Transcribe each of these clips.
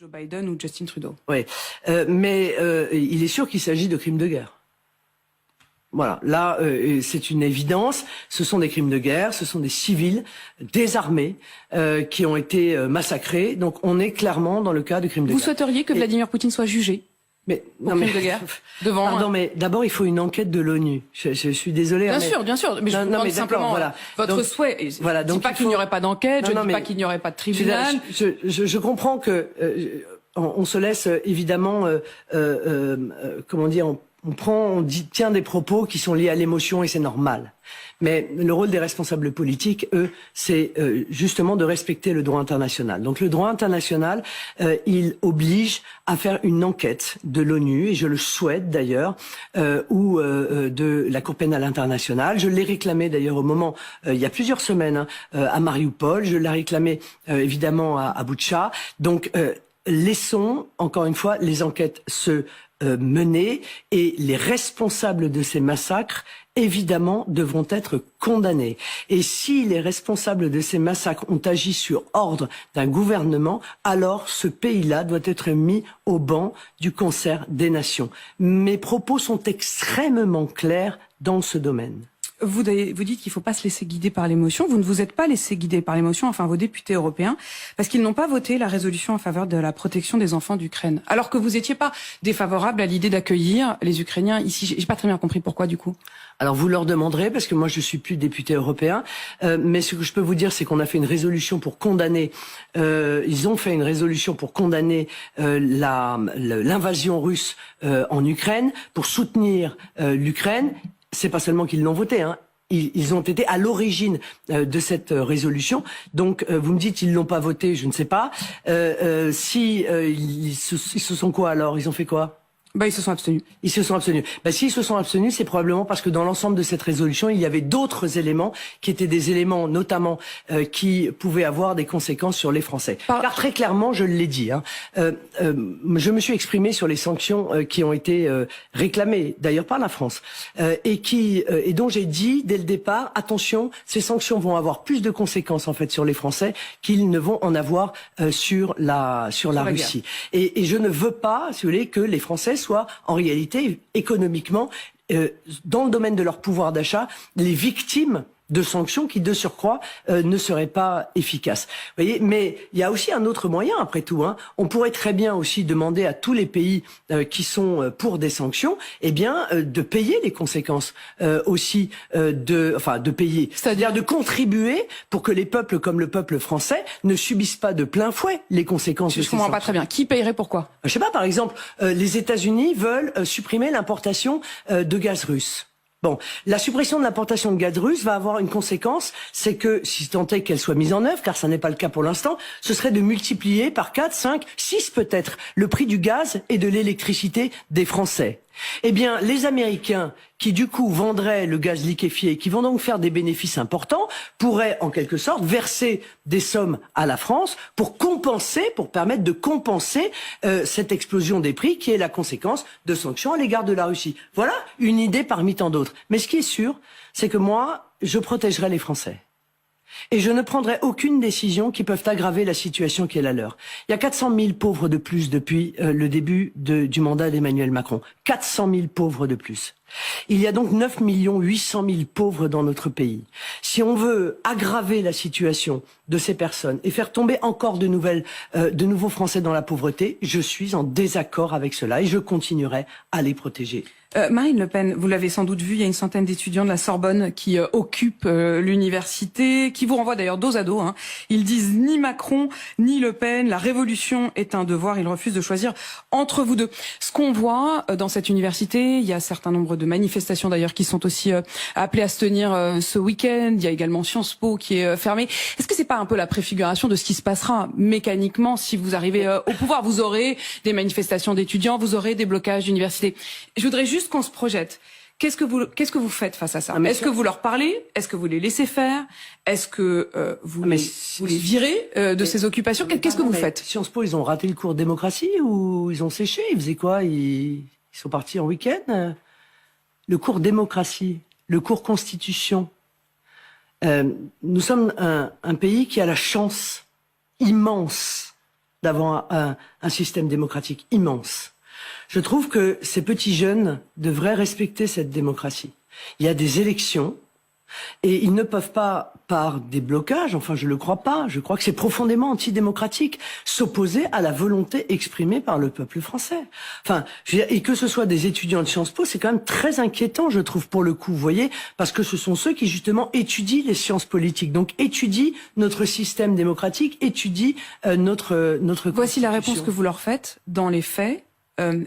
Joe Biden ou Justin Trudeau. Oui, mais il est sûr qu'il s'agit de crimes de guerre. Voilà, là, c'est une évidence. Ce sont des crimes de guerre, ce sont des civils désarmés qui ont été massacrés. Donc, on est clairement dans le cas de crimes de guerre. Vous souhaiteriez que Vladimir Poutine soit jugé pour crimes de guerre devant... Pardon, mais d'abord, il faut une enquête de l'ONU. Je suis désolé. Bien sûr, mais je vous demande simplement voilà. votre souhait. Voilà, je ne dis pas qu'il n'y aurait pas d'enquête, je ne dis pas qu'il n'y aurait pas de tribunal. Je comprends que on se laisse évidemment, comment dire, on tient des propos qui sont liés à l'émotion et c'est normal. Mais le rôle des responsables politiques, eux, c'est justement de respecter le droit international. Donc le droit international, il oblige à faire une enquête de l'ONU, et je le souhaite d'ailleurs, ou de la Cour pénale internationale. Je l'ai réclamé d'ailleurs au moment, il y a plusieurs semaines, à Mariupol. Je l'ai réclamé évidemment à Boutcha. Donc laissons, encore une fois, les enquêtes se mener, et les responsables de ces massacres, évidemment, devront être condamnés. Et si les responsables de ces massacres ont agi sur ordre d'un gouvernement, alors ce pays-là doit être mis au banc du concert des nations. Mes propos sont extrêmement clairs dans ce domaine. Vous dites qu'il ne faut pas se laisser guider par l'émotion. Vous ne vous êtes pas laissé guider par l'émotion, enfin vos députés européens, parce qu'ils n'ont pas voté la résolution en faveur de la protection des enfants d'Ukraine. Alors que vous n'étiez pas défavorable à l'idée d'accueillir les Ukrainiens ici. J'ai pas très bien compris pourquoi du coup. Alors vous leur demanderez, parce que moi je suis plus député européen, mais ce que je peux vous dire, c'est qu'on a fait une résolution pour condamner, ils ont fait une résolution pour condamner l'invasion russe en Ukraine, pour soutenir l'Ukraine. C'est pas seulement qu'ils l'ont voté, hein. Ils ont été à l'origine de cette résolution. Donc, vous me dites ils l'ont pas voté, je ne sais pas. Ils se sont quoi alors? Ils ont fait quoi? Ils se sont abstenus. Ils se sont abstenus. S'ils se sont abstenus, c'est probablement parce que dans l'ensemble de cette résolution, il y avait d'autres éléments qui étaient des éléments notamment qui pouvaient avoir des conséquences sur les Français. Car très clairement, je l'ai dit, hein, je me suis exprimé sur les sanctions qui ont été réclamées, d'ailleurs par la France, et dont j'ai dit dès le départ, attention, ces sanctions vont avoir plus de conséquences en fait sur les Français qu'ils ne vont en avoir sur la Russie. Et je ne veux pas, si vous voulez, que les Français soient en réalité économiquement, dans le domaine de leur pouvoir d'achat, les victimes de sanctions qui, de surcroît, ne seraient pas efficaces. Vous voyez, mais il y a aussi un autre moyen, après tout. Hein. On pourrait très bien aussi demander à tous les pays qui sont pour des sanctions, de payer les conséquences aussi, de payer, c'est-à-dire de contribuer pour que les peuples, comme le peuple français, ne subissent pas de plein fouet les conséquences de ces sanctions. Je comprends pas très bien. Qui payerait pourquoi? Je sais pas. Par exemple, les États-Unis veulent supprimer l'importation de gaz russe. Bon, la suppression de l'importation de gaz russe va avoir une conséquence, c'est que, si tant est qu'elle soit mise en œuvre, car ça n'est pas le cas pour l'instant, ce serait de multiplier par 4, 5, 6 peut-être le prix du gaz et de l'électricité des Français. Eh bien, les Américains, qui du coup vendraient le gaz liquéfié, qui vont donc faire des bénéfices importants, pourraient en quelque sorte verser des sommes à la France pour permettre de compenser cette explosion des prix qui est la conséquence de sanctions à l'égard de la Russie. Voilà une idée parmi tant d'autres. Mais ce qui est sûr, c'est que moi, je protégerai les Français. Et je ne prendrai aucune décision qui peut aggraver la situation qui est la leur. Il y a 400 000 pauvres de plus depuis le début du mandat d'Emmanuel Macron. 400 000 pauvres de plus. Il y a donc 9 800 000 pauvres dans notre pays. Si on veut aggraver la situation de ces personnes et faire tomber encore de nouveaux Français dans la pauvreté, je suis en désaccord avec cela et je continuerai à les protéger. Marine Le Pen, vous l'avez sans doute vu, il y a une centaine d'étudiants de la Sorbonne qui occupent l'université, qui vous renvoient d'ailleurs dos à dos. Hein. Ils disent ni Macron ni Le Pen, la révolution est un devoir, ils refusent de choisir entre vous deux. Ce qu'on voit dans cette université, il y a un certain nombre de manifestations d'ailleurs qui sont aussi appelées à se tenir ce week-end, il y a également Sciences Po qui est fermée. Est-ce que c'est pas un peu la préfiguration de ce qui se passera mécaniquement si vous arrivez au pouvoir? Vous aurez des manifestations d'étudiants, vous aurez des blocages d'universités. Je voudrais juste qu'on se projette. Qu'est-ce que vous faites face à ça? Est-ce que vous leur parlez? Est-ce que vous les laissez faire? Est-ce que vous les virez de ces occupations? Qu'est-ce que vous faites? Sciences Po, ils ont raté le cours de démocratie ou ils ont séché? Ils faisaient quoi? Ils sont partis en week-end? Le cours démocratie, le cours constitution. Nous sommes un pays qui a la chance immense d'avoir un système démocratique immense. Je trouve que ces petits jeunes devraient respecter cette démocratie. Il y a des élections et ils ne peuvent pas, par des blocages, enfin je le crois pas, je crois que c'est profondément antidémocratique, s'opposer à la volonté exprimée par le peuple français. Enfin, je veux dire, et que ce soit des étudiants de Sciences Po, c'est quand même très inquiétant, je trouve, pour le coup, vous voyez, parce que ce sont ceux qui justement étudient les sciences politiques, donc étudient notre système démocratique, étudient notre Voici la réponse Constitution. que vous leur faites. Dans les faits,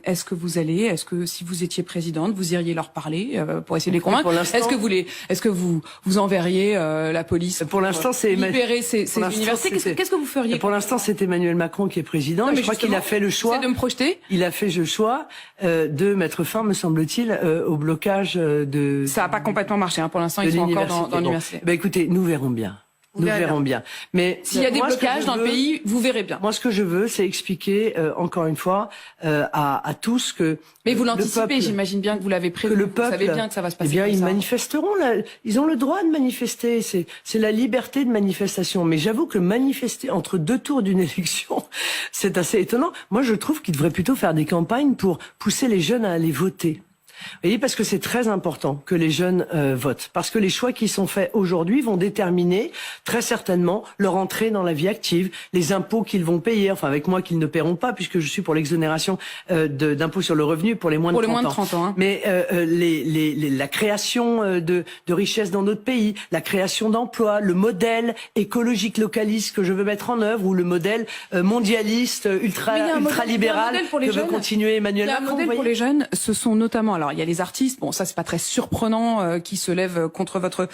est-ce que si vous étiez présidente, vous iriez leur parler pour essayer de les convaincre? Est-ce que vous enverriez la police pour l'instant, c'est libérer ces universités? Qu'est-ce que vous feriez? Pour l'instant, c'est Emmanuel Macron qui est président. Non, mais je crois qu'il a fait le choix. C'est de me projeter. Il a fait le choix de mettre fin, me semble-t-il, au blocage de. Ça n'a pas complètement marché. Hein. Pour l'instant, ils sont encore dans l'université. Ben écoutez, nous verrons bien. Nous verrons bien. Mais s'il y a des blocages dans le pays, vous verrez bien. Moi, ce que je veux, c'est expliquer encore une fois à tous que. Mais vous l'anticipez, j'imagine bien que vous l'avez prévu. Que le peuple, vous savez bien que ça va se passer. Eh bien, comme ils ça. manifesteront. Là, ils ont le droit de manifester. C'est la liberté de manifestation. Mais j'avoue que manifester entre deux tours d'une élection, c'est assez étonnant. Moi, je trouve qu'ils devraient plutôt faire des campagnes pour pousser les jeunes à aller voter. Vous voyez, parce que c'est très important que les jeunes votent. Parce que les choix qui sont faits aujourd'hui vont déterminer très certainement leur entrée dans la vie active, les impôts qu'ils vont payer, enfin avec moi qu'ils ne paieront pas puisque je suis pour l'exonération d'impôts sur le revenu pour les moins de 30 ans. Hein. Mais la création de richesses dans notre pays, la création d'emplois, le modèle écologique localiste que je veux mettre en œuvre ou le modèle mondialiste ultra-libéral que veut continuer Emmanuel Macron. Il y a un modèle pour les jeunes, ce sont notamment... Alors, il y a les artistes, bon ça c'est pas très surprenant qui se lèvent contre votre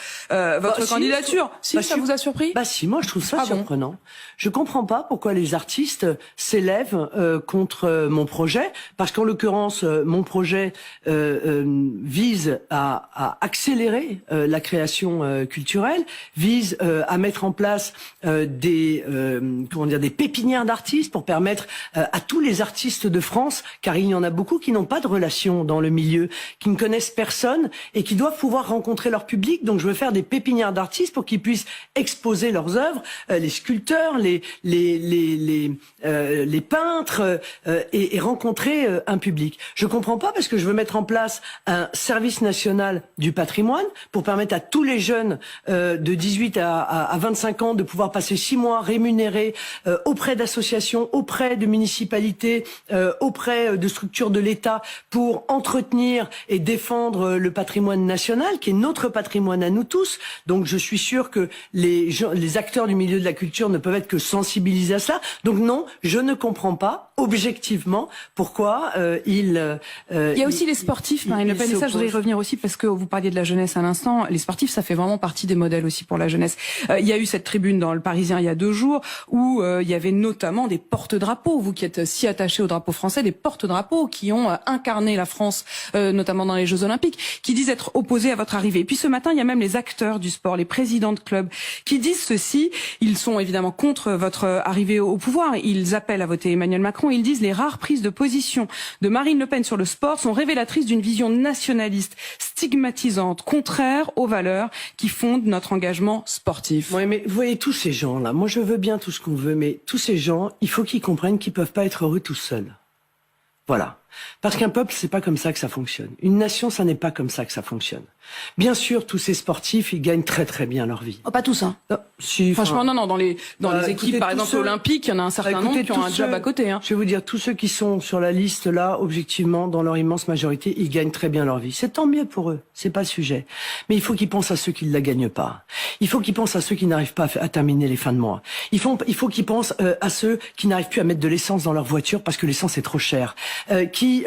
candidature. Si, ça vous a surpris? Bah si, moi je trouve ça surprenant. Je comprends pas pourquoi les artistes s'élèvent contre mon projet, parce qu'en l'occurrence mon projet vise à accélérer la création culturelle, vise à mettre en place des pépinières d'artistes pour permettre à tous les artistes de France, car il y en a beaucoup qui n'ont pas de relation dans le milieu, qui ne connaissent personne et qui doivent pouvoir rencontrer leur public. Donc je veux faire des pépinières d'artistes pour qu'ils puissent exposer leurs œuvres, les sculpteurs, les peintres et rencontrer un public. Je comprends pas parce que je veux mettre en place un service national du patrimoine pour permettre à tous les jeunes de 18 à 25 ans de pouvoir passer 6 mois rémunérés auprès d'associations, auprès de municipalités, auprès de structures de l'État pour entretenir et défendre le patrimoine national, qui est notre patrimoine à nous tous. Donc je suis sûr que les acteurs du milieu de la culture ne peuvent être que sensibilisés à cela. Donc non, je ne comprends pas, objectivement, pourquoi il y a aussi les sportifs, Marine Le Pen, et ça je voudrais y revenir aussi, parce que vous parliez de la jeunesse à l'instant. Les sportifs, ça fait vraiment partie des modèles aussi pour la jeunesse. Il y a eu cette tribune dans Le Parisien il y a 2 jours, où il y avait notamment des porte-drapeaux, vous qui êtes si attachés au drapeau français, des porte-drapeaux qui ont incarné la France, notamment dans les Jeux Olympiques, qui disent être opposés à votre arrivée. Et puis ce matin, il y a même les acteurs du sport, les présidents de clubs, qui disent ceci. Ils sont évidemment contre votre arrivée au pouvoir. Ils appellent à voter Emmanuel Macron. Ils disent: les rares prises de position de Marine Le Pen sur le sport sont révélatrices d'une vision nationaliste, stigmatisante, contraire aux valeurs qui fondent notre engagement sportif. Oui, mais vous voyez tous ces gens-là, moi je veux bien tout ce qu'on veut, mais tous ces gens, il faut qu'ils comprennent qu'ils peuvent pas être heureux tout seuls. Voilà. Parce qu'un peuple, c'est pas comme ça que ça fonctionne. Une nation, ça n'est pas comme ça que ça fonctionne. Bien sûr, tous ces sportifs, ils gagnent très très bien leur vie. Oh, pas tous, hein. Non, si, franchement, non, dans les équipes, par exemple, olympiques, il y en a un certain nombre qui ont un job à côté, hein. Je vais vous dire, tous ceux qui sont sur la liste là, objectivement, dans leur immense majorité, ils gagnent très bien leur vie. C'est tant mieux pour eux. C'est pas le sujet. Mais il faut qu'ils pensent à ceux qui ne la gagnent pas. Il faut qu'ils pensent à ceux qui n'arrivent pas à terminer les fins de mois. Il faut qu'ils pensent à ceux qui n'arrivent plus à mettre de l'essence dans leur voiture parce que l'essence est trop chère. Qui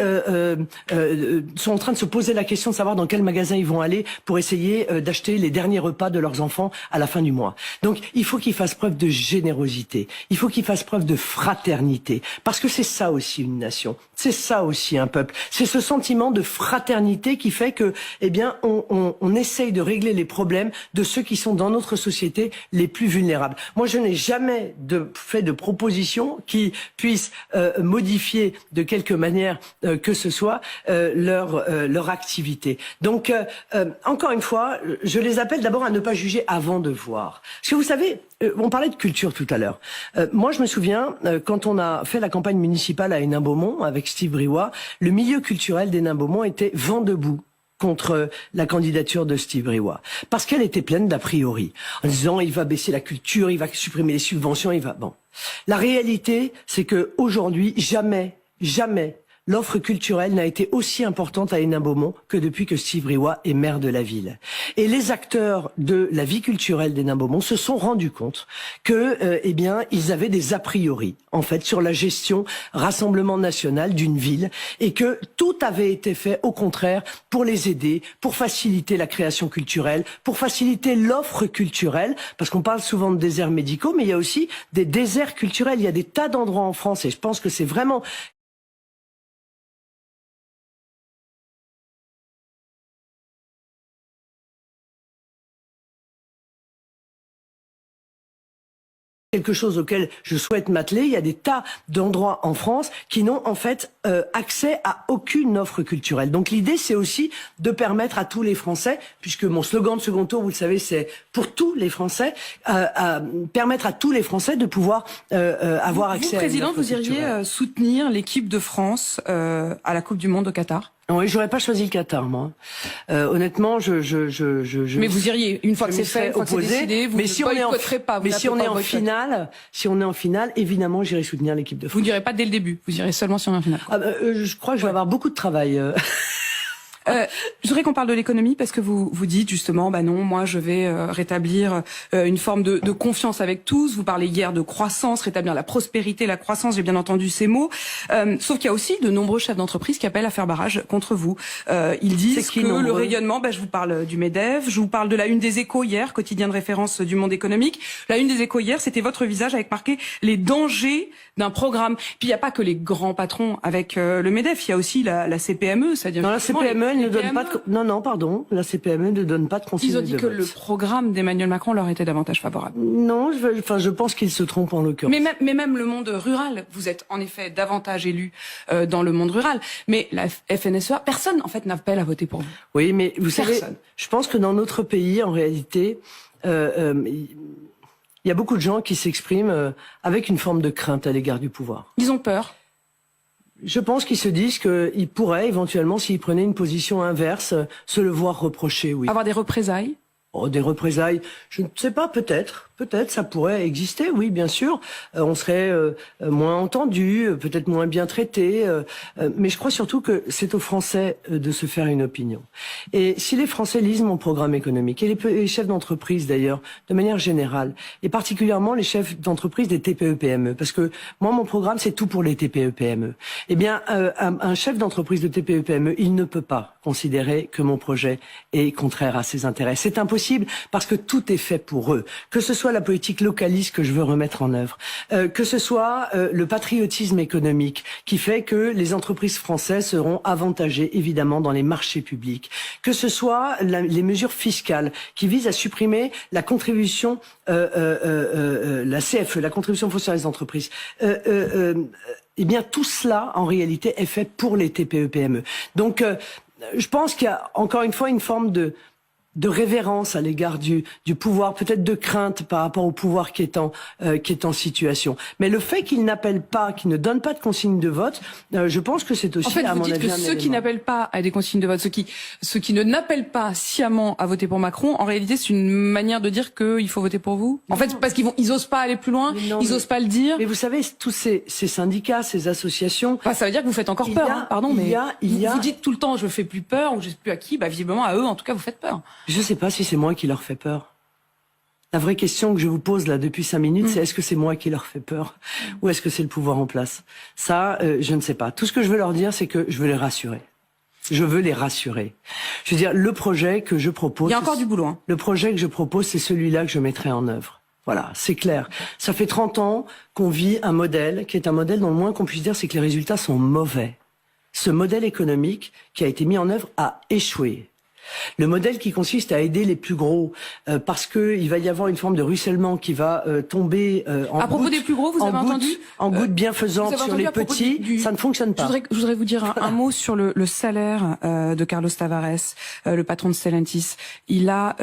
sont en train de se poser la question de savoir dans quel magasin ils vont aller pour essayer d'acheter les derniers repas de leurs enfants à la fin du mois. Donc il faut qu'ils fassent preuve de générosité, il faut qu'ils fassent preuve de fraternité, parce que c'est ça aussi une nation, c'est ça aussi un peuple, c'est ce sentiment de fraternité qui fait que, eh bien, on essaye de régler les problèmes de ceux qui sont dans notre société les plus vulnérables. Moi, je n'ai jamais fait de proposition qui puisse modifier de quelque manière que ce soit leur activité. Donc, encore une fois, je les appelle d'abord à ne pas juger avant de voir. Parce que vous savez, on parlait de culture tout à l'heure. Moi, je me souviens, quand on a fait la campagne municipale à Hénin-Beaumont avec Steve Briouat, le milieu culturel d'Hénin-Beaumont était vent debout contre la candidature de Steve Briouat. Parce qu'elle était pleine d'a priori. En disant, il va baisser la culture, il va supprimer les subventions, il va... Bon. La réalité, c'est que aujourd'hui, jamais l'offre culturelle n'a été aussi importante à Hénin-Beaumont que depuis que Steve Briouat est maire de la ville. Et les acteurs de la vie culturelle d'Hénin-Beaumont se sont rendus compte que, ils avaient des a priori, en fait, sur la gestion Rassemblement national d'une ville, et que tout avait été fait, au contraire, pour les aider, pour faciliter la création culturelle, pour faciliter l'offre culturelle, parce qu'on parle souvent de déserts médicaux, mais il y a aussi des déserts culturels. Il y a des tas d'endroits en France, et je pense que c'est vraiment quelque chose auquel je souhaite m'atteler. Il y a des tas d'endroits en France qui n'ont en fait accès à aucune offre culturelle. Donc l'idée, c'est aussi de permettre à tous les Français, puisque mon slogan de second tour, vous le savez, c'est pour tous les Français, permettre à tous les Français de pouvoir avoir accès à une Président, offre vous iriez culturelle. soutenir l'équipe de France à la Coupe du Monde au Qatar? Oui, j'aurais pas choisi le Qatar, moi. Honnêtement, Mais vous iriez, une fois que c'est fait, une fois que c'est décidé, vous mais ne si on est en boycotterez pas. mais si on est en finale, évidemment, j'irai soutenir l'équipe de France. Vous n'irez pas dès le début, vous irez seulement si on est en finale. Je crois que je vais avoir beaucoup de travail. Je voudrais qu'on parle de l'économie parce que vous dites justement, bah non, moi je vais rétablir une forme de confiance avec tous. Vous parlez hier de croissance, rétablir la prospérité, la croissance. J'ai bien entendu ces mots. Sauf qu'il y a aussi de nombreux chefs d'entreprise qui appellent à faire barrage contre vous. Ils disent que le rayonnement, je vous parle du MEDEF, je vous parle de la une des Échos hier, quotidien de référence du monde économique. La une des Échos hier, c'était votre visage avec marqué les dangers d'un programme. Puis il n'y a pas que les grands patrons avec le MEDEF, il y a aussi la CPME, c'est-à-dire non, la CPME, elle ne donne pas de... Non, pardon, la CPME ne donne pas de consigne. Ils ont dit que le programme d'Emmanuel Macron leur était davantage favorable. Non, je pense qu'ils se trompent en l'occurrence. Mais même le monde rural, vous êtes en effet davantage élu dans le monde rural. Mais la FNSEA, personne en fait n'appelle à voter pour vous. Oui, mais vous savez, je pense que dans notre pays, en réalité, il y a beaucoup de gens qui s'expriment avec une forme de crainte à l'égard du pouvoir. Ils ont peur. Je pense qu'ils se disent qu'ils pourraient éventuellement, s'ils prenaient une position inverse, se le voir reprocher, oui. Avoir des représailles? Oh, des représailles, je ne sais pas, peut-être, ça pourrait exister, oui, bien sûr. On serait moins entendu, peut-être moins bien traité, mais je crois surtout que c'est aux Français de se faire une opinion. Et si les Français lisent mon programme économique, et les chefs d'entreprise d'ailleurs, de manière générale, et particulièrement les chefs d'entreprise des TPE-PME, parce que moi, mon programme, c'est tout pour les TPE-PME. Eh bien, un chef d'entreprise de TPE-PME, il ne peut pas considérer que mon projet est contraire à ses intérêts. C'est impossible parce que tout est fait pour eux. Que ce soit la politique localiste que je veux remettre en œuvre, que ce soit le patriotisme économique qui fait que les entreprises françaises seront avantagées évidemment dans les marchés publics, que ce soit les mesures fiscales qui visent à supprimer la contribution, la CFE, la contribution foncière des entreprises. Eh bien, tout cela, en réalité, est fait pour les TPE-PME. Donc, je pense qu'il y a encore une fois une forme de révérence à l'égard du pouvoir, peut-être de crainte par rapport au pouvoir qui est en situation. Mais le fait qu'ils n'appellent pas, qu'ils ne donnent pas de consigne de vote, je pense que c'est aussi, en fait, à mon avis, vous dites que ceux qui n'appellent pas à des consignes de vote, ceux qui ne n'appellent pas sciemment à voter pour Macron, en réalité, c'est une manière de dire qu'il faut voter pour vous. En fait, parce qu'ils osent pas aller plus loin, ils osent pas le dire. Mais vous savez, tous ces syndicats, ces associations. Ça veut dire que vous faites encore peur, pardon, mais vous dites tout le temps, je fais plus peur, ou je sais plus à qui, visiblement à eux, en tout cas, vous faites peur. Je ne sais pas si c'est moi qui leur fais peur. La vraie question que je vous pose là depuis 5 minutes, c'est est-ce que c'est moi qui leur fais peur ou est-ce que c'est le pouvoir en place? Ça, je ne sais pas. Tout ce que je veux leur dire, c'est que je veux les rassurer. Je veux les rassurer. Je veux dire, le projet que je propose... Il y a encore du boulot. Le projet que je propose, c'est celui-là que je mettrai en œuvre. Voilà, c'est clair. Ça fait 30 ans qu'on vit un modèle qui est un modèle dont le moins qu'on puisse dire, c'est que les résultats sont mauvais. Ce modèle économique qui a été mis en œuvre a échoué. Le modèle qui consiste à aider les plus gros, parce que il va y avoir une forme de ruissellement qui va tomber en à propos gouttes, des plus gros, vous avez entendu en gouttes bienfaisantes sur les petits, ça ne fonctionne pas. Je voudrais vous dire un mot sur le salaire de Carlos Tavares, le patron de Stellantis. Il a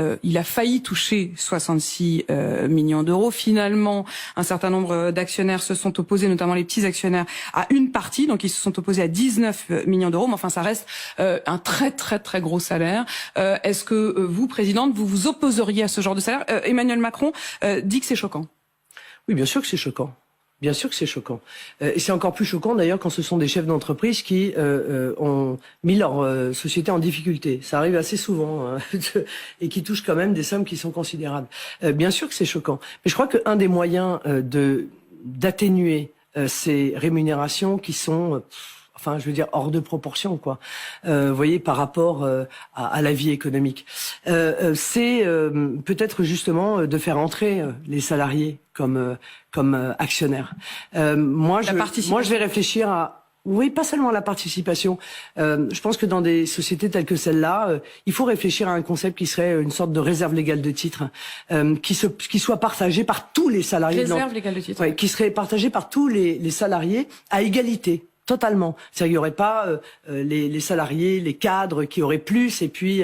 failli toucher 66 millions d'euros. Finalement, un certain nombre d'actionnaires se sont opposés, notamment les petits actionnaires, à une partie, donc ils se sont opposés à 19 millions d'euros. Mais enfin, ça reste un très très très gros salaire. Est-ce que vous, présidente, vous vous opposeriez à ce genre de salaire? Emmanuel Macron dit que c'est choquant. Oui, bien sûr que c'est choquant. Bien sûr que c'est choquant. Et c'est encore plus choquant d'ailleurs quand ce sont des chefs d'entreprise qui ont mis leur société en difficulté. Ça arrive assez souvent et qui touchent quand même des sommes qui sont considérables. Bien sûr que c'est choquant. Mais je crois qu'un des moyens d'atténuer ces rémunérations qui sont... enfin, je veux dire, hors de proportion, quoi. Vous voyez, par rapport à la vie économique. C'est peut-être justement de faire entrer les salariés comme actionnaires. Moi, je vais réfléchir à... Oui, pas seulement la participation. Je pense que dans des sociétés telles que celle-là, il faut réfléchir à un concept qui serait une sorte de réserve légale de titres, qui soit partagée par tous les salariés. Réserve légale de titres. Ouais, qui serait partagée par tous les salariés à égalité. Totalement. C'est-à-dire qu'il n'y aurait pas les salariés, les cadres qui auraient plus, et puis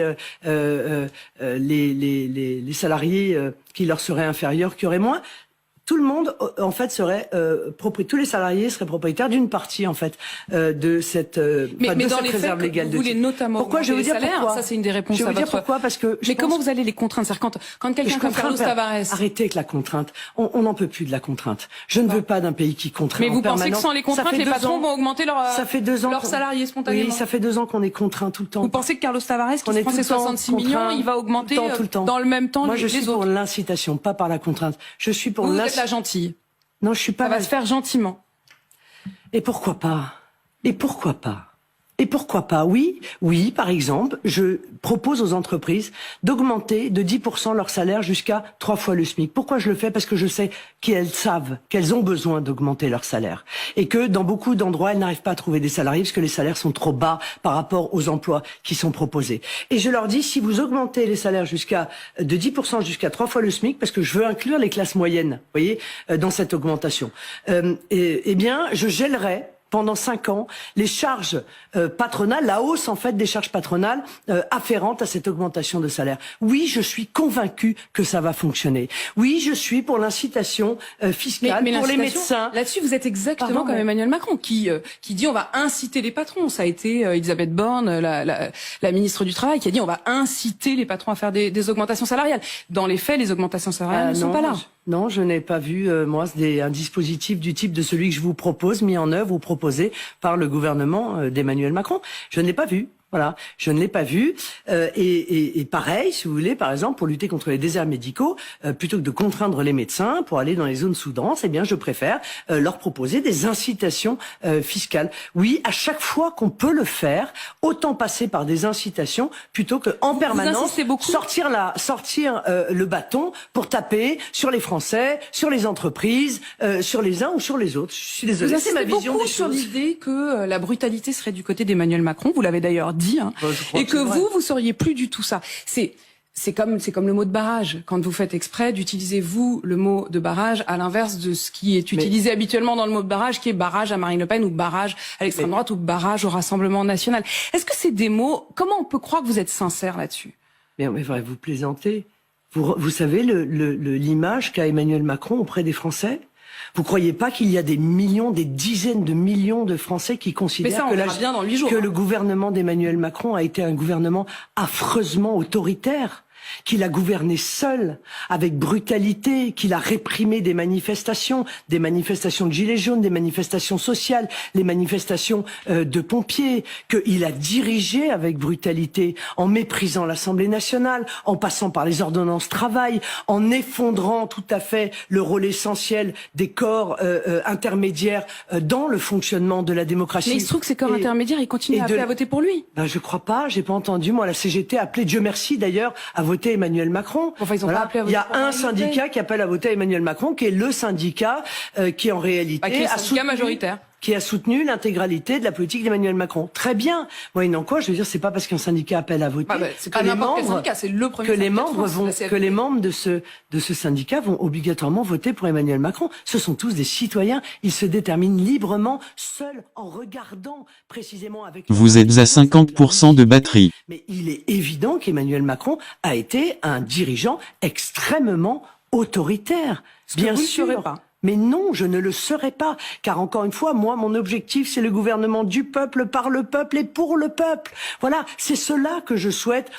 les salariés qui leur seraient inférieurs, qui auraient moins. Tout le monde, en fait, serait tous les salariés seraient propriétaires d'une partie, en fait, de cette réserve légale de titres. Notamment pourquoi je vais vous dire salaires, pourquoi. Ça, c'est une des réponses je vais à vous dire votre... pourquoi, parce que mais comment vous allez les contraindre? C'est-à-dire quand quelqu'un comme Carlos Tavares... Arrêtez avec la contrainte. On n'en peut plus de la contrainte. Je ne veux pas d'un pays qui contraint. Mais vous pensez que sans les contraintes, les patrons vont augmenter leurs salariés spontanément? Oui, ça fait 2 ans qu'on est contraint tout le temps. Vous pensez que Carlos Tavares, qui prend ses 66 millions, il va augmenter tout le temps. dans le même temps Moi, les autres? je suis pour l'incitation, pas par la contrainte. Je suis pour vous êtes la gentille. Non, je suis pas. Ça va se faire gentiment. Et pourquoi pas? Et pourquoi pas? Et pourquoi pas? Oui, par exemple, je propose aux entreprises d'augmenter de 10% leur salaire jusqu'à 3 fois le SMIC. Pourquoi je le fais? Parce que je sais qu'elles savent qu'elles ont besoin d'augmenter leur salaire. Et que dans beaucoup d'endroits, elles n'arrivent pas à trouver des salariés parce que les salaires sont trop bas par rapport aux emplois qui sont proposés. Et je leur dis, si vous augmentez les salaires de 10% jusqu'à 3 fois le SMIC, parce que je veux inclure les classes moyennes, vous voyez, dans cette augmentation, eh bien, je gèlerai pendant 5 ans, les charges patronales, la hausse en fait des charges patronales afférentes à cette augmentation de salaire. Oui, je suis convaincu que ça va fonctionner. Oui, je suis pour l'incitation fiscale pour les médecins. Là-dessus, vous êtes exactement comme Emmanuel Macron qui dit on va inciter les patrons. Ça a été Elisabeth Borne, la ministre du Travail, qui a dit on va inciter les patrons à faire des augmentations salariales. Dans les faits, les augmentations salariales ne sont pas là. Non, je n'ai pas vu, moi, un dispositif du type de celui que je vous propose, mis en œuvre ou proposé par le gouvernement d'Emmanuel Macron. Je ne l'ai pas vu. Voilà, je ne l'ai pas vu. Et pareil, si vous voulez, par exemple, pour lutter contre les déserts médicaux, plutôt que de contraindre les médecins pour aller dans les zones sous-denses, eh bien, je préfère leur proposer des incitations fiscales. Oui, à chaque fois qu'on peut le faire, autant passer par des incitations plutôt que en permanence sortir le bâton pour taper sur les Français, sur les entreprises, sur les uns ou sur les autres. Je suis désolée, c'est ma vision des choses. Sur l'idée que la brutalité serait du côté d'Emmanuel Macron. Vous l'avez d'ailleurs dit. Et que vous seriez plus du tout ça. C'est comme le mot de barrage. Quand vous faites exprès d'utiliser vous le mot de barrage à l'inverse de ce qui est utilisé habituellement dans le mot de barrage, qui est barrage à Marine Le Pen ou barrage à l'extrême droite ou barrage au Rassemblement national. Est-ce que c'est des mots? Comment on peut croire que vous êtes sincère là-dessus? Mais vous plaisantez. Vous savez l'image qu'a Emmanuel Macron auprès des Français? Vous croyez pas qu'il y a des dizaines de millions de Français qui considèrent que le gouvernement d'Emmanuel Macron a été un gouvernement affreusement autoritaire, qu'il a gouverné seul, avec brutalité, qu'il a réprimé des manifestations de gilets jaunes, des manifestations sociales, les manifestations de pompiers, qu'il a dirigé avec brutalité, en méprisant l'Assemblée nationale, en passant par les ordonnances travail, en effondrant tout à fait le rôle essentiel des corps intermédiaires dans le fonctionnement de la démocratie. Mais il se trouve que ces corps intermédiaires, ils continuent à appeler à voter pour lui. Ben, je crois pas, j'ai pas entendu, moi, la CGT appeler, Dieu merci d'ailleurs, à voter Emmanuel Macron. Enfin, ils ont pas appelé à voter. Il y a un syndicat qui appelle à voter Emmanuel Macron, qui est le syndicat qui en réalité majoritaire. qui a soutenu l'intégralité de la politique d'Emmanuel Macron. Très bien. Moyennant quoi, je veux dire, c'est pas parce qu'un syndicat appelle à voter c'est pas n'importe quel syndicat, c'est le premier que les syndicat de membres France, que les membres de ce syndicat vont obligatoirement voter pour Emmanuel Macron. Ce sont tous des citoyens. Ils se déterminent librement, seuls, en regardant précisément avec... Vous êtes à 50% de batterie. Mais il est évident qu'Emmanuel Macron a été un dirigeant extrêmement autoritaire. Bien sûr. Pas. Mais non, je ne le serai pas. Car encore une fois, moi, mon objectif, c'est le gouvernement du peuple, par le peuple et pour le peuple. Voilà, c'est cela que je souhaite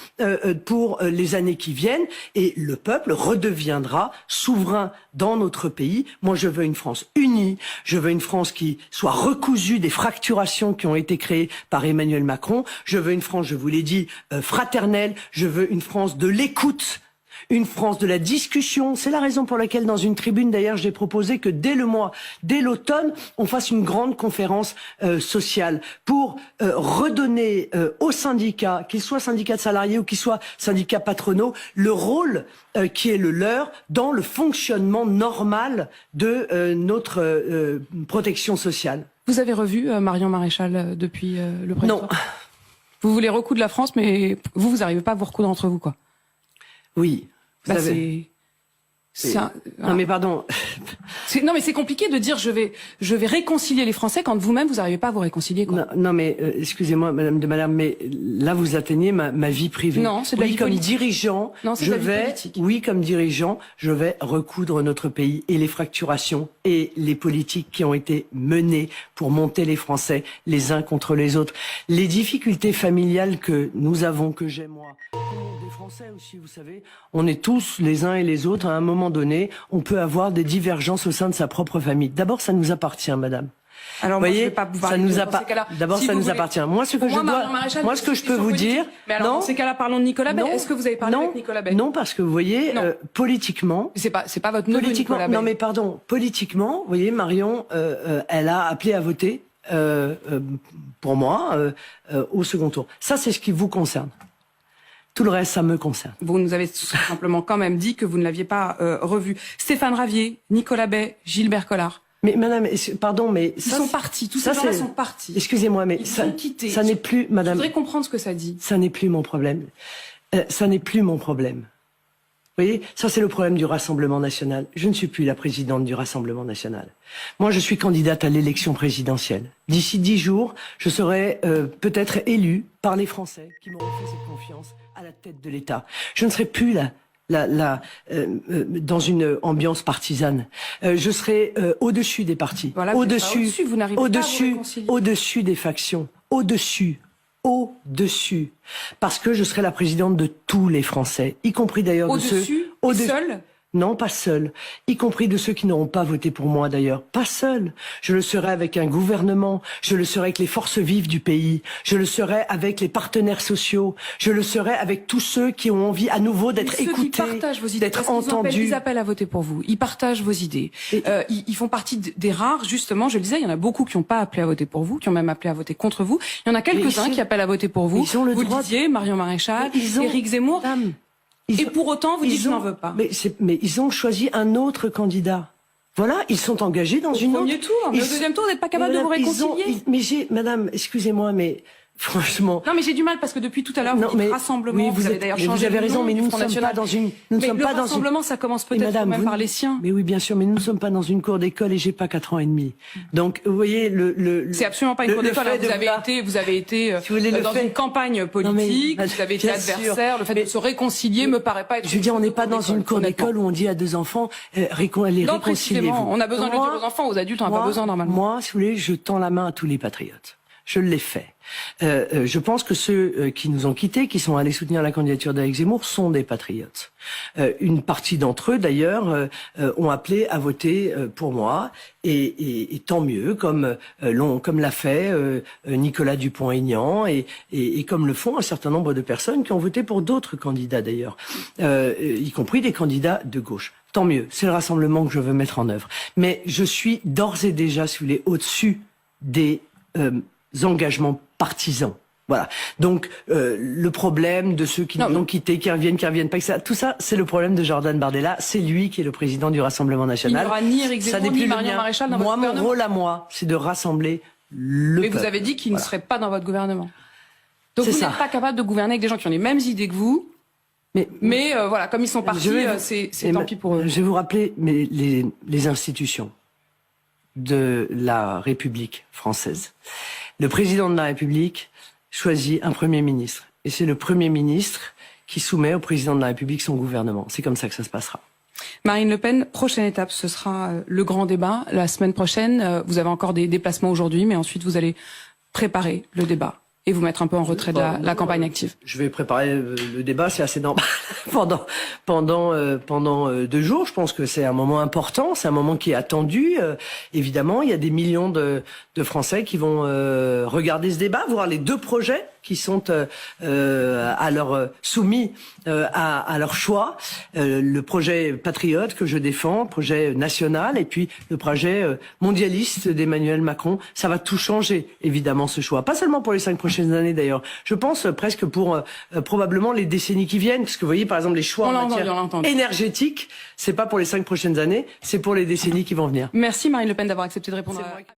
pour les années qui viennent. Et le peuple redeviendra souverain dans notre pays. Moi, je veux une France unie. Je veux une France qui soit recousue des fracturations qui ont été créées par Emmanuel Macron. Je veux une France, je vous l'ai dit, fraternelle. Je veux une France de l'écoute. Une France de la discussion. C'est la raison pour laquelle, dans une tribune d'ailleurs, j'ai proposé que dès l'automne, on fasse une grande conférence sociale pour redonner aux syndicats, qu'ils soient syndicats de salariés ou qu'ils soient syndicats patronaux, le rôle qui est le leur dans le fonctionnement normal de notre protection sociale. Vous avez revu Marion Maréchal depuis le printemps? Non. Vous voulez recoudre la France, mais vous n'arrivez pas à vous recoudre entre vous, quoi. Oui. Bah Non mais pardon. Non mais c'est compliqué de dire je vais réconcilier les Français quand vous-même vous n'arrivez pas à vous réconcilier, quoi. Non mais excusez-moi Madame de Malherbe, mais là vous atteignez ma vie privée. Non, c'est de la vie politique. Dirigeant, non, c'est de la vie politique. Oui, comme dirigeant, je vais recoudre notre pays et les fracturations et les politiques qui ont été menées pour monter les Français les uns contre les autres. Les difficultés familiales que nous avons, que j'ai moi, des Français aussi, vous savez, on est tous les uns et les autres, à un moment donné, on peut avoir des divergences au sein de sa propre famille. D'abord, ça nous appartient, madame. Alors, vous voyez, moi, je vais pas pouvoir ça nous D'abord, si ça nous voulez... appartient. Moi, ce que je dois, moi, ce que je peux vous dire, mais alors, non, dans ces cas-là, parlons de Nicolas Bay. Est-ce que vous avez parlé avec Nicolas Bay? Non, parce que vous voyez, politiquement, c'est pas votre neveu Nicolas Bay. Non, mais pardon, politiquement, vous voyez, Marion, elle a appelé à voter pour moi au second tour. Ça, c'est ce qui vous concerne. Tout le reste, ça me concerne. Vous nous avez simplement quand même dit que vous ne l'aviez pas revu. Stéphane Ravier, Nicolas Bay, Gilbert Collard. Mais madame, pardon, mais... Ils sont partis, tous ces gens-là sont partis. Excusez-moi, mais ça n'est plus, madame... Je voudrais comprendre ce que ça dit. Ça n'est plus mon problème. Ça n'est plus mon problème. Vous voyez, ça c'est le problème du Rassemblement national. Je ne suis plus la présidente du Rassemblement national. Moi, je suis candidate à l'élection présidentielle. D'ici 10 jours, je serai peut-être élue par les Français qui m'auront fait cette confiance à la tête de l'État. Je ne serai plus dans une ambiance partisane. Je serai au-dessus des partis, voilà, au-dessus des factions, au-dessus, parce que je serai la présidente de tous les Français, y compris d'ailleurs de ceux... Au-dessus, seul ? Non, pas seul. Y compris de ceux qui n'auront pas voté pour moi d'ailleurs. Pas seul. Je le serai avec un gouvernement. Je le serai avec les forces vives du pays. Je le serai avec les partenaires sociaux. Je le serai avec tous ceux qui ont envie à nouveau d'être écoutés, d'être entendus. Ils appellent à voter pour vous. Ils partagent vos idées. Ils font partie des rares, justement, je le disais, il y en a beaucoup qui n'ont pas appelé à voter pour vous, qui ont même appelé à voter contre vous. Il y en a quelques-uns qui appellent à voter pour vous. Ils ont le droit. Vous le disiez, Marion Maréchal, Éric Zemmour. Et pour autant, vous dites je n'en veux pas. Mais ils ont choisi un autre candidat. Voilà, ils sont engagés dans une autre... Au premier tour, mais au deuxième tour, vous n'êtes pas capable de vous réconcilier. Madame, excusez-moi, mais... Franchement. Non, mais j'ai du mal parce que depuis tout à l'heure, vous dites rassemblement. Oui, vous avez d'ailleurs changé. Vous avez raison, mais nous ne sommes pas dans une. Rassemblement, ça commence peut-être même par les siens. Mais oui, bien sûr, mais nous ne sommes pas dans une cour d'école et j'ai pas 4 ans et demi. Donc, vous voyez c'est absolument pas une cour d'école. Vous avez été dans une campagne politique. Vous avez été adversaire. Le fait de se réconcilier me paraît pas être. Je veux dire, on n'est pas dans une cour d'école où on dit à 2 enfants, réconciliez-vous. On a besoin de le dire aux enfants, aux adultes, on n'a pas besoin normalement. Moi, si vous voulez, je tends la main à tous les patriotes. Je l'ai fait. Je pense que ceux qui nous ont quittés, qui sont allés soutenir la candidature d'Éric Zemmour, sont des patriotes. Une partie d'entre eux, d'ailleurs, ont appelé à voter pour moi, et tant mieux, comme l'a fait Nicolas Dupont-Aignan, et comme le font un certain nombre de personnes qui ont voté pour d'autres candidats, d'ailleurs, y compris des candidats de gauche. Tant mieux, c'est le rassemblement que je veux mettre en œuvre. Mais je suis d'ores et déjà, si vous voulez, au-dessus des engagements partisans. Voilà. Donc le problème de ceux qui nous ont quittés, qui reviennent pas, etc. Tout ça, c'est le problème de Jordan Bardella. C'est lui qui est le président du Rassemblement national. Il n'y aura ni Éric Zemmour ni Marion Maréchal dans votre gouvernement. Mon rôle à moi, c'est de rassembler le peuple. Mais vous avez dit qu'il ne serait pas dans votre gouvernement. Donc vous ça. n'êtes pas capable de gouverner avec des gens qui ont les mêmes idées que vous. Mais voilà, comme ils sont partis, c'est tant pis pour eux. Je vais vous rappeler les institutions de la République française. Le président de la République choisit un Premier ministre. Et c'est le Premier ministre qui soumet au président de la République son gouvernement. C'est comme ça que ça se passera. Marine Le Pen, prochaine étape, ce sera le grand débat. La semaine prochaine, vous avez encore des déplacements aujourd'hui, mais ensuite vous allez préparer le débat et vous mettre un peu en retrait de la campagne active. Je vais préparer le débat, c'est assez normal. pendant 2 jours, je pense que c'est un moment important, c'est un moment qui est attendu. Évidemment, il y a des millions de Français qui vont regarder ce débat, voir les 2 projets qui sont soumis à leur choix. Le projet patriote que je défends, projet national, et puis le projet mondialiste d'Emmanuel Macron. Ça va tout changer, évidemment, ce choix. Pas seulement pour les 5 prochaines années, d'ailleurs. Je pense presque pour probablement les décennies qui viennent. Parce que vous voyez, par exemple, les choix en matière énergétique, c'est pas pour les 5 prochaines années, c'est pour les décennies qui vont venir. Merci Marine Le Pen d'avoir accepté de répondre à...